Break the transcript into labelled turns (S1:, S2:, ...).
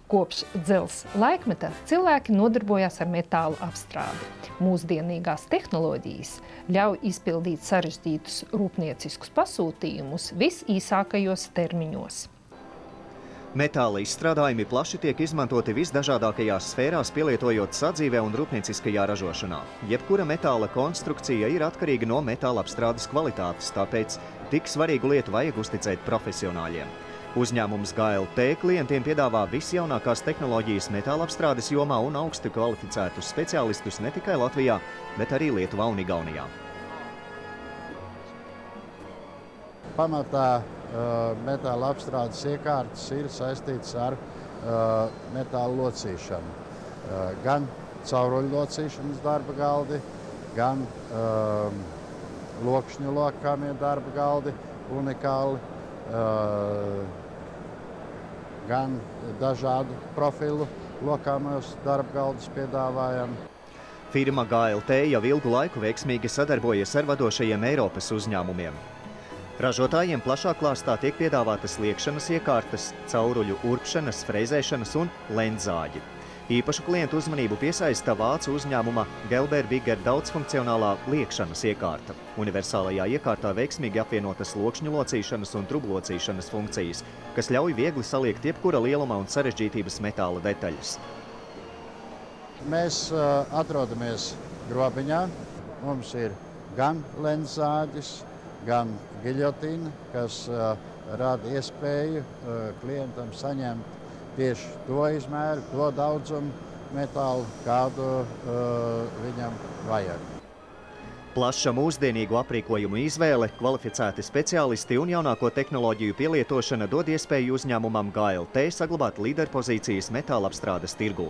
S1: Kopš dzelzs laikmeta cilvēki nodarbojās ar metālu apstrādi. Mūsdienīgās tehnoloģijas ļauj izpildīt sarežģītus rūpnieciskus pasūtījumus visīsākajos termiņos.
S2: Metāla izstrādājumi plaši tiek izmantoti visdažādākajās sfērās, pielietojot sadzīvē un rūpnieciskajā ražošanā. Jebkura metāla konstrukcija ir atkarīga no metāla apstrādes kvalitātes, tāpēc tik svarīgu lietu vajag uzticēt profesionāļiem. Uzņēmums GLT klientiem piedāvā visjaunākās tehnoloģijas metāla apstrādes jomā un augsti kvalificētus speciālistus ne tikai Latvijā, bet arī Lietuvā un Igaunijā.
S3: Pamatā metāla apstrādes iekārtas ir saistītas ar metāla locīšanu. Gan cauruļu locīšanas darba galdi, gan lokšņu lokāmie darba galdi unikāli, gan dažādu profilu lokāmos darba galdus piedāvājam.
S2: Firma GLT jau ilgu laiku veiksmīgi sadarbojas ar vadošajiem Eiropas uzņēmumiem. Ražotājiem plašā klāstā tiek piedāvātas liekšanas iekārtas, cauruļu urpšanas, freizēšanas un lenzāģi. Īpašu klientu uzmanību piesaista vācu uzņēmuma Gelber-Bigger daudzfunkcionālā liekšanas iekārta. Universālajā iekārtā veiksmīgi apvienotas lokšņu locīšanas un trublocīšanas funkcijas, kas ļauj viegli saliekt jebkura lieluma un sarežģītības metāla detaļas.
S3: Mēs atrodamies grobiņā. Mums ir gan lenzāģis, gan giļotīna, kas rada iespēju klientam saņemt tieši to izmēru, to daudzumu metālu, kādu viņam vajag.
S2: Plaša mūsdienīgu aprīkojumu izvēle, kvalificēti speciālisti un jaunāko tehnoloģiju pielietošana dod iespēju uzņēmumam GLT saglabāt līderpozīcijas metāla apstrādes tirgū.